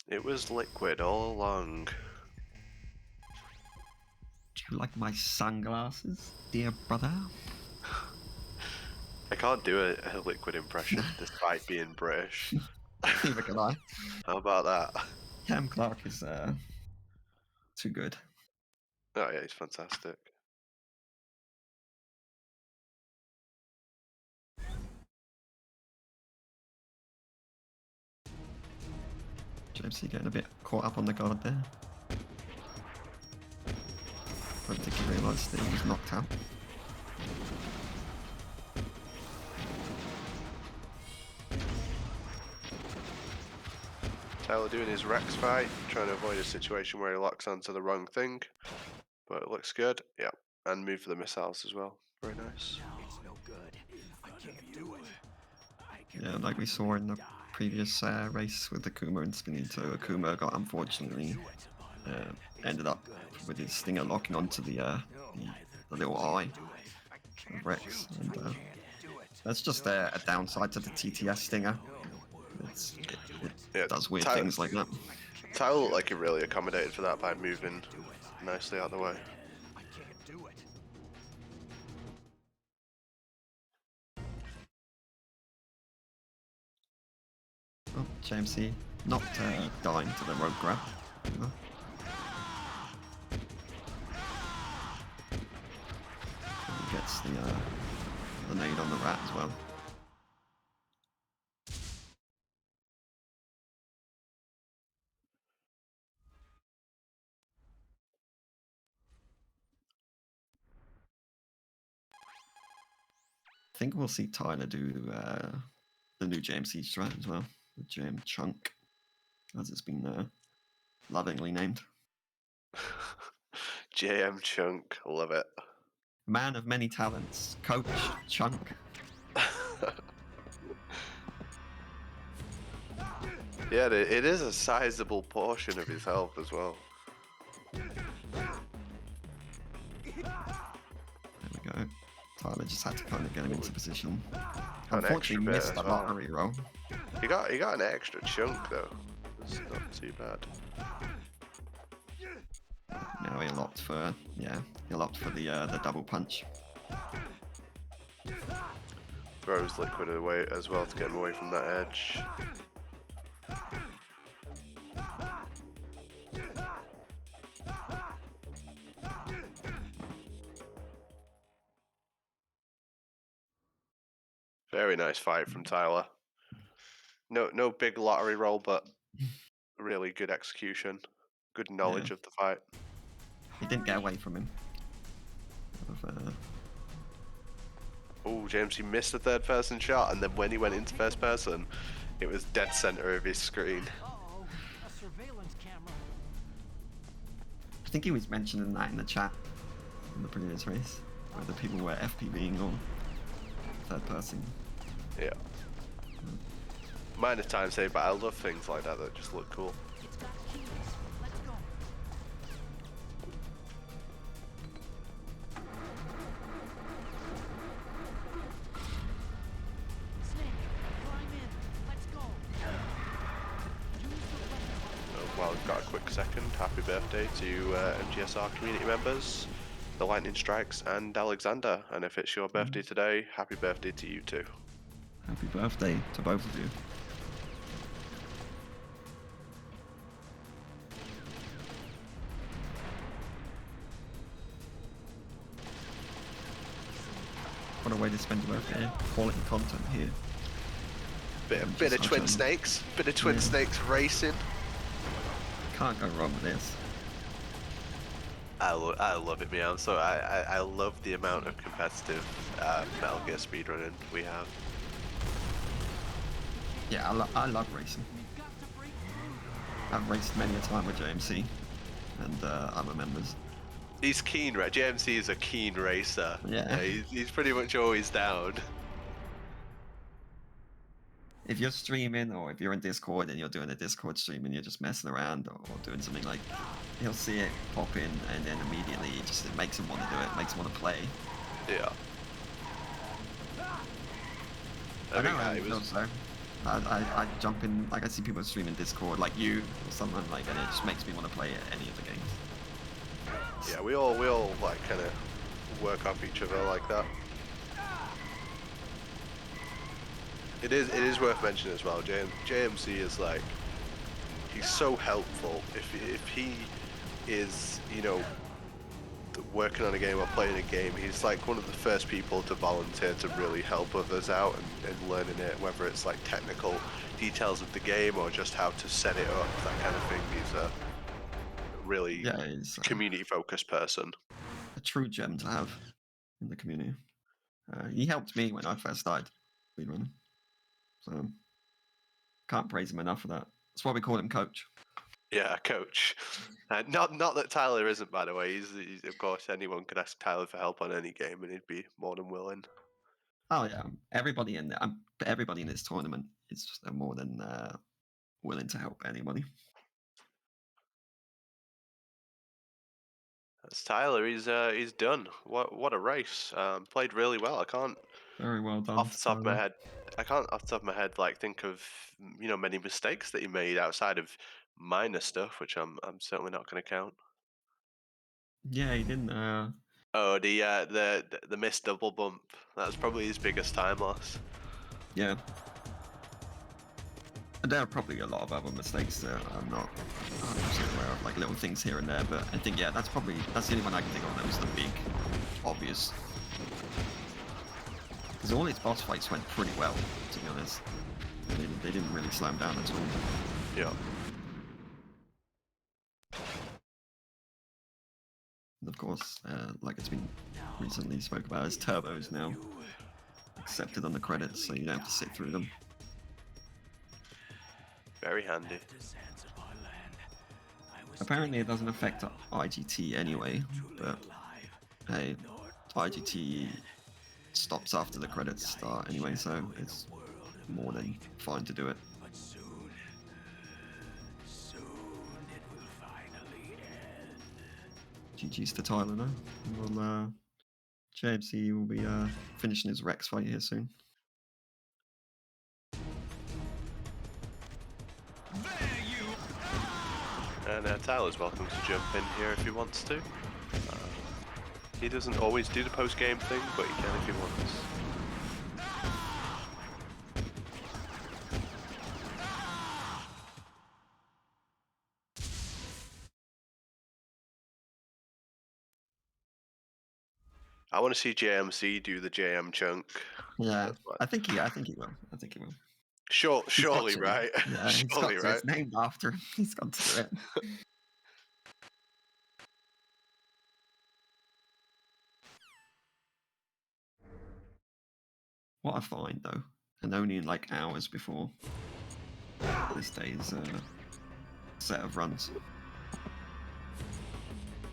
It was liquid all along. You like my sunglasses, dear brother? I can't do a liquid impression despite being British. Neither can I. How about that? Cam Clark is too good. Oh yeah, he's fantastic. JMC getting a bit caught up on the guard there. I don't think he realised that he was knocked out. Tyler doing his Rex fight, trying to avoid a situation where he locks onto the wrong thing. But it looks good. Yeah. And move for the missiles as well. Very nice. It's no good. I can't do it. Yeah, like we saw in the previous race with Akuma and Spinito, Akuma got unfortunately ended up with his stinger locking onto the little eye of Rex, and that's just a downside to the TTS stinger. It does weird things like that. Tyler looked like he really accommodated for that by moving nicely out of the way. I can't do it. Oh, JMC not dying to the rope grab. No. He gets the nade on the rat as well. I think we'll see Tyler do the new JMC strat as well, the JM Chunk, as it's been lovingly named. JM Chunk, love it. Man of many talents, Coach Chunk. Yeah, it is a sizable portion of his health as well. There we go. Tyler just had to kind of get him into position. Unfortunately, he missed the lottery roll. He got an extra chunk though. It's not too bad. Now he'll opt for the double punch. Throws liquid away as well to get him away from that edge. Very nice fight from Tyler. No big lottery roll, but really good execution. Good knowledge of the fight. He didn't get away from him. Oh, James, he missed the third person shot, and then when he went into first person, it was dead center of his screen. Uh-oh, a surveillance camera. I think he was mentioning that in the chat in the previous race, whether people were FPVing or third person. Yeah. Minor time save, but I love things like that that just look cool. It's got keys. Let's go. Snake, climb in. Let's go. Use the weapon. While we've got a quick second, happy birthday to MGSR community members, the Lightning Strikes, and Alexander. And if it's your birthday today, happy birthday to you too. Happy birthday to both of you. What a way to spend your birthday. Quality content here. Bit of Twin Snakes, Snakes racing. Can't go wrong with this. I love it, man. So I love the amount of competitive Metal Gear speedrunning we have. Yeah, I love racing. I've raced many a time with JMC and other members. He's keen, right? JMC is a keen racer. Yeah. He's pretty much always down. If you're streaming or if you're in Discord and you're doing a Discord stream and you're just messing around or doing something like, he'll see it pop in and then immediately it makes him want to do it, makes him want to play. Yeah. I know how it feels though. I jump in, like I see people streaming Discord like you or someone like, and it just makes me want to play any of the games. Yeah, we all like kind of work off each other like that. It is worth mentioning as well. JMC is like, he's so helpful. If he is, you know, working on a game or playing a game, he's like one of the first people to volunteer to really help others out and learning it, whether it's like technical details of the game or just how to set it up, that kind of thing. He's a really he's community focused person. a true gem to have in the community. He helped me when I first started speedrunning, so can't praise him enough for that. That's why we call him Coach. Yeah, Coach. Not that Tyler isn't, by the way. He's of course, anyone could ask Tyler for help on any game, and he'd be more than willing. Oh yeah, everybody in this tournament is more than willing to help anybody. That's Tyler. He's done. What a race. Played really well. I can't. Very well done. Off the top of my head, I can't off the top of my head like think of many mistakes that he made outside of minor stuff, which I'm certainly not going to count. Yeah, he didn't. Oh, the missed double bump. That was probably his biggest time loss. Yeah. And there are probably a lot of other mistakes that I'm not 100% aware of, like little things here and there. But I think that's the only one I can think of that was the big, obvious. Because all his boss fights went pretty well, to be honest. They didn't really slow him down at all. Yeah. And of course, like it's been recently spoke about, his turbos now accepted on the credits, so you don't have to sit through them. Very handy. Apparently it doesn't affect IGT anyway, but hey, IGT stops after the credits start anyway, so it's more than fine to do it. GG's to Tyler now. Well, JMC will be finishing his Rex fight here soon. And Tyler's welcome to jump in here if he wants to. He doesn't always do the post-game thing, but he can if he wants. I want to see JMC do the JM chunk. Yeah, I think he will. I think he will. Surely, right? Yeah, surely, right? It's named after him. He's got to do it. What I find though, and only in like hours before this day's set of runs.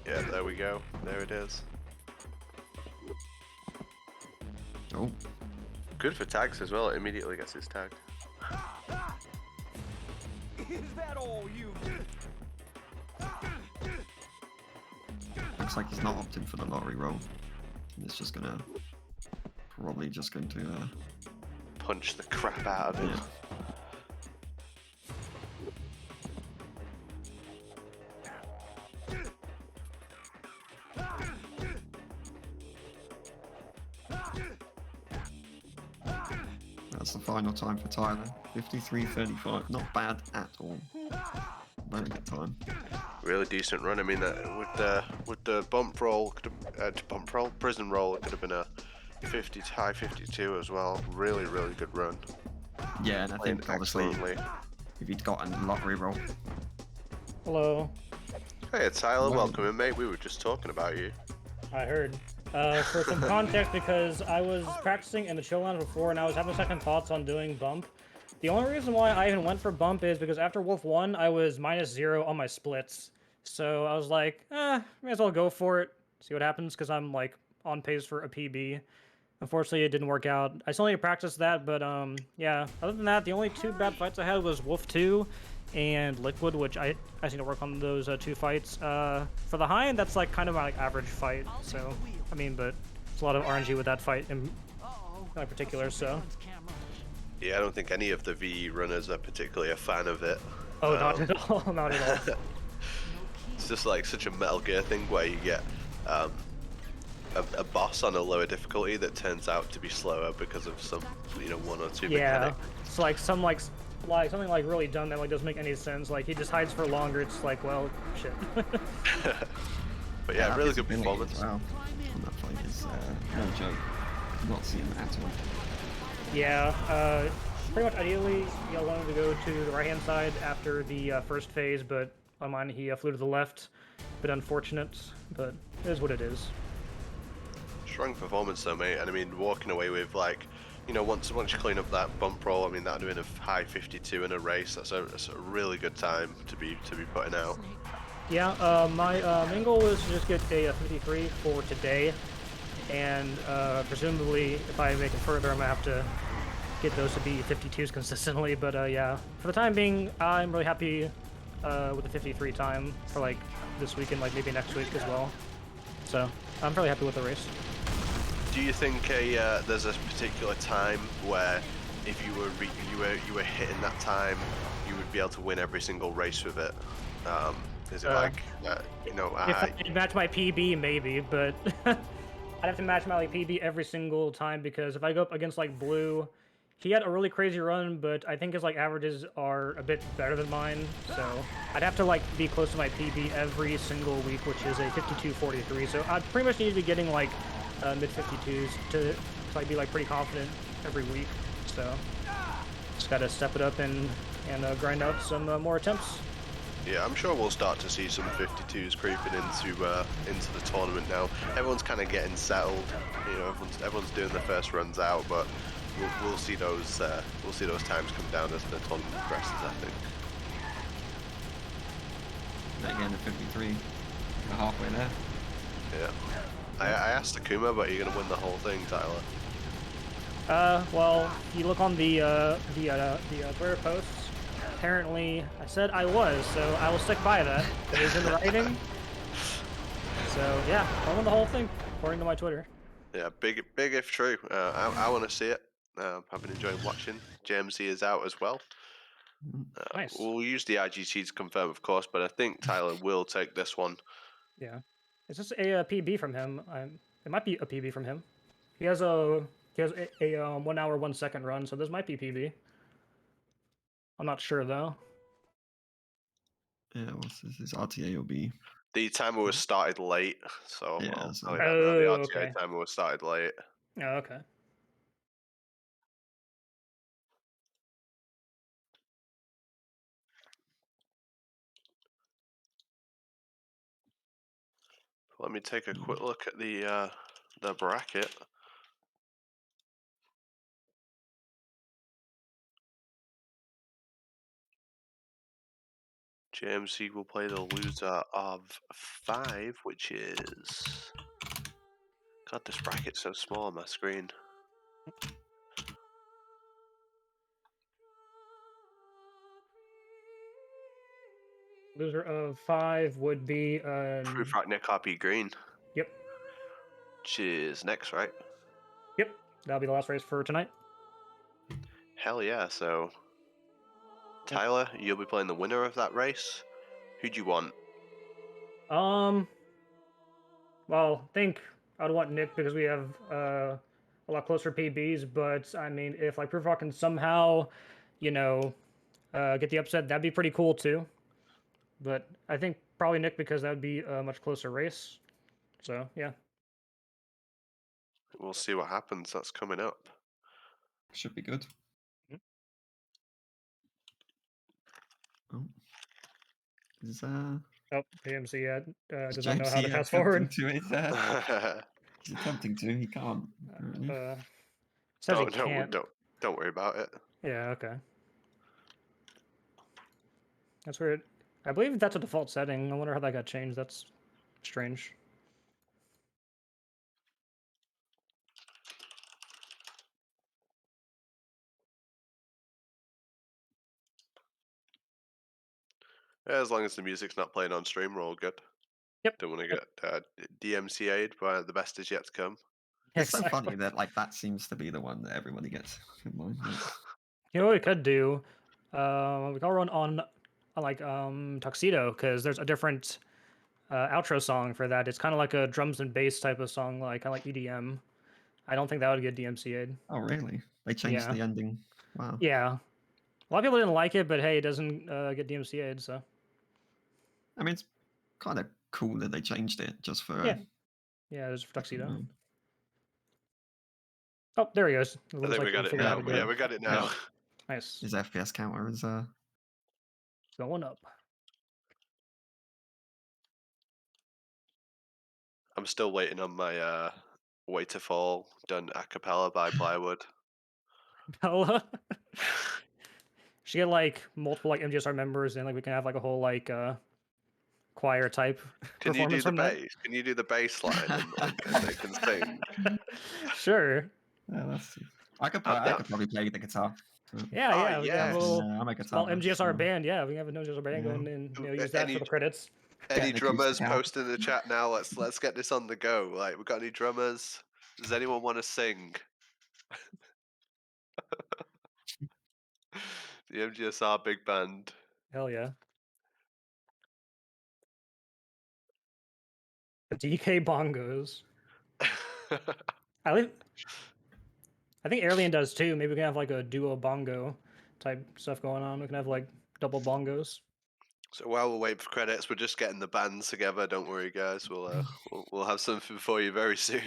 Yeah, there we go. There it is. Oh. Good for tags as well. It immediately gets his tag. Is that all you? Looks like he's not opting for the lottery roll. And it's just probably just going to punch the crap out of it. Yeah. That's the final time for Tyler. 53:35. Not bad at all. Very good time. Really decent run. I mean, with the bump roll, prison roll, it could have been a high 52 as well. Really, really good run. Yeah, and I think obviously if he'd gotten a lottery roll. Hello. Hey, it's Tyler. Welcome in, mate. We were just talking about you. I heard. For some context, because I was practicing in the chill lounge before and I was having second thoughts on doing bump. The only reason why I even went for bump is because after Wolf 1, I was -0 on my splits. So I was like, may as well go for it, see what happens, because I'm like on pace for a PB. Unfortunately, it didn't work out. I still need to practice that, but yeah. Other than that, the only two bad fights I had was Wolf 2 and Liquid, which I need to work on those two fights. For the high end, that's like kind of my average fight. So, I mean, but it's a lot of RNG with that fight in particular, so. Yeah, I don't think any of the VE runners are particularly a fan of it. Oh, not at all, not at all. it's just like such a Metal Gear thing where you get a boss on a lower difficulty that turns out to be slower because of some, you know, one or two Yeah, mechanics. it's like some like something like really dumb that like doesn't make any sense. Like he just hides for longer. It's like, well, shit. But yeah, really good visibility performance. as well on that fight is no joke. Not seeing that at all. Yeah, pretty much ideally, you wanted to go to the right-hand side after the first phase, but on mine he flew to the left. Bit unfortunate, but it is what it is. Strong performance though, mate. And I mean, walking away with like, you know, once you clean up that bump roll, I mean, that'd have been a high 52 in a race. That's a really good time to be putting out. Yeah, my main goal was to just get a 53 for today, and presumably if I make it further, I'm gonna have to get those to be 52s consistently. But yeah, for the time being, I'm really happy with the 53 time for like this week and like maybe next week as well. So I'm really happy with the race. Do you think there's a particular time where if you were hitting that time, you would be able to win every single race with it? Is it like, you know, If I could match my PB, maybe, but I'd have to match my like PB every single time because if I go up against like Blue, he had a really crazy run, but I think his like averages are a bit better than mine, so I'd have to like be close to my PB every single week, which is a 52.43. So I'd pretty much need to be getting like mid 52s to like be like pretty confident every week. So just gotta step it up and grind out some more attempts. Yeah, I'm sure we'll start to see some 52s creeping into the tournament now. Everyone's kind of getting settled. You know, everyone's doing the first runs out, but we'll see those times come down as the tournament progresses, I think. Again, at 53, you're halfway there. Yeah. I asked Akuma, but you're gonna win the whole thing, Tyler. Well, you look on the Twitter posts. Apparently, I said I was, so I will stick by that. It is in writing. So yeah, I won the whole thing, according to my Twitter. Yeah, big if true. I want to see it. I've been enjoying watching. JMC is out as well. Nice. We'll use the IGT to confirm, of course, but I think Tyler will take this one. Yeah, it's just a PB from him. It might be a PB from him. He has a 1 hour 1 second run, so this might be PB. I'm not sure though. Yeah, what's this? His RTA will be. The timer was started late, so Yeah, I'll so- tell you that now. The Oh, RTA okay. timer was started late. Oh, okay. Let me take a quick look at the bracket. JMC will play the loser of 5, which is... God, this bracket's so small on my screen. Loser of 5 would be Proof Rock Nick RP Green. Yep. Which is next, right? Yep. That'll be the last race for tonight. Hell yeah, so... Tyler, you'll be playing the winner of that race. Who do you want? Well, I think I'd want Nick because we have a lot closer PBs, but I mean, if like Proof Rock can somehow, you know, get the upset, that'd be pretty cool too. But I think probably Nick because that would be a much closer race. So, yeah. We'll see what happens. That's coming up. Should be good. Oh. Is Oh, PMC does not know James how to here fast attempting forward. to he's attempting to, he can't. Apparently. Says he can't. Don't worry about it. Yeah, okay. That's weird. I believe that's a default setting. I wonder how that got changed. That's strange. Yeah, as long as the music's not playing on stream, we're all good. Yep. Don't want to get DMCA'd, but the best is yet to come. It's so funny that like that seems to be the one that everybody gets in mind. You know what we could do? We could run on like Tuxedo because there's a different outro song for that. It's kind of like a drums and bass type of song, like kind of like EDM. I don't think that would get DMCA'd. Oh, really? They changed Yeah. the ending. Wow. Yeah. A lot of people didn't like it, but hey, it doesn't get DMCA'd, so. I mean, it's kind of cool that they changed it just for. Yeah. Yeah, there's Tuxedo. Mm. Oh, there he goes. It I looks think like we got we it figured out now. how to do Yeah, it. we got it now. Nice. His FPS counter is Going up. I'm still waiting on my Way to Fall done a cappella by Plywood. Bella. She get like multiple like MGSR members, and like we can have like a whole like choir type Can you do performance the from that. bass? Can you do the bass line and they can sing? Sure. Yeah, that's. I could I'm down. probably play the guitar. Yeah, Oh, yeah. We can have a yes. little I'm a guitar small man, MGSR so- band. Yeah, we can have an MGSR band Yeah. going and use A- that any- for the credits. Any Get an drummers acoustic out. post in the chat now? Let's get this on the go. Like, we got any drummers? Does anyone want to sing? The MGSR big band. Hell yeah. The DK bongos. I think Airlian does too. Maybe we can have like a duo bongo type stuff going on. We can have like double bongos. So while we're waiting for credits, we're just getting the bands together. Don't worry, guys. We'll have something for you very soon.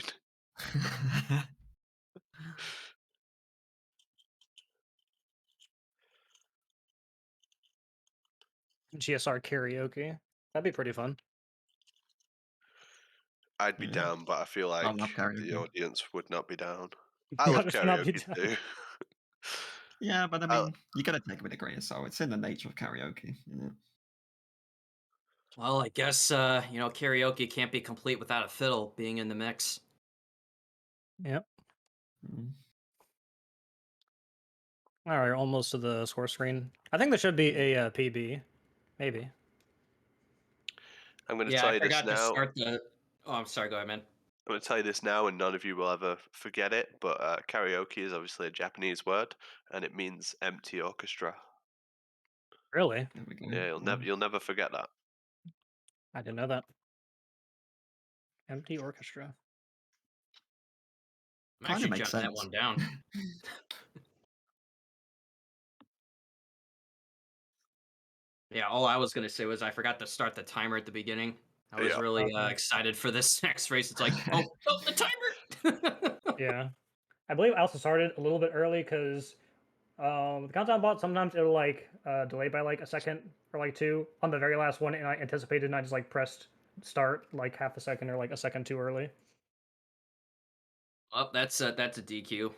GSR karaoke. That'd be pretty fun. I'd be Yeah. down, but I feel like love the karaoke. audience would not be down. I The love audience would not be karaoke down. too. Yeah, but I I- mean, you gotta take it with a grain of salt. It's in the nature of karaoke. Yeah. Well, I guess karaoke can't be complete without a fiddle being in the mix. Yep. Mm. All right, almost to the score screen. I think there should be a PB, maybe. I'm going to Yeah, tell I you this forgot to now. start the. Oh, I'm sorry. Go ahead, man. I'm going to tell you this now, and none of you will ever forget it. But karaoke is obviously a Japanese word, and it means empty orchestra. Really? There we go. Yeah, you'll never forget that. I didn't know that. Empty orchestra. I'm Kinda actually makes jotting that sense. one down. Yeah, all I was gonna say was I forgot to start the timer at the beginning. I was Yeah. really Okay. excited for this next race. It's like, oh, the timer! Yeah. I believe I also started a little bit early because the countdown bot sometimes it'll like delay by like a second or like two on the very last one, and I anticipated and I just like pressed start like half a second or like a second too early. Oh, that's a DQ.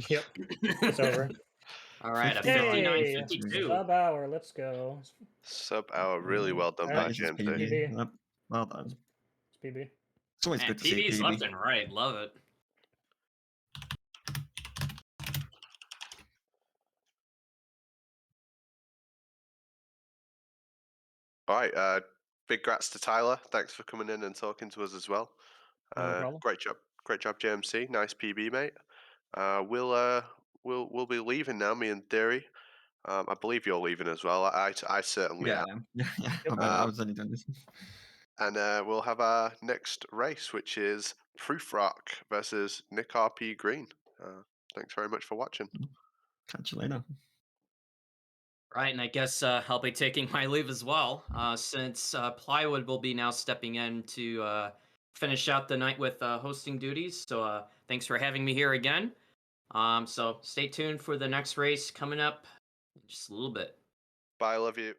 Yep, it's over. All right, a 59, 59-52. Sub hour, let's go. Sub hour, really well done Alright, by this is GMC. PB. Yep. Well done. It's PB. It's always Man, good to see a PB's PB. left and right. Love it. All right, big grats to Tyler. Thanks for coming in and talking to us as well. No problem. Great job, JMC. Nice PB, mate. We'll be leaving now, me and Theory. I believe you're leaving as well. I certainly Yeah, am. yeah. Yep. I was only doing this. And we'll have our next race, which is Proof Rock versus Nick RP Green. Thanks very much for watching. Catch you later. Right, and I guess I'll be taking my leave as well, since Plywood will be now stepping in to finish out the night with hosting duties. So thanks for having me here again. So stay tuned for the next race coming up in just a little bit. Bye, love you.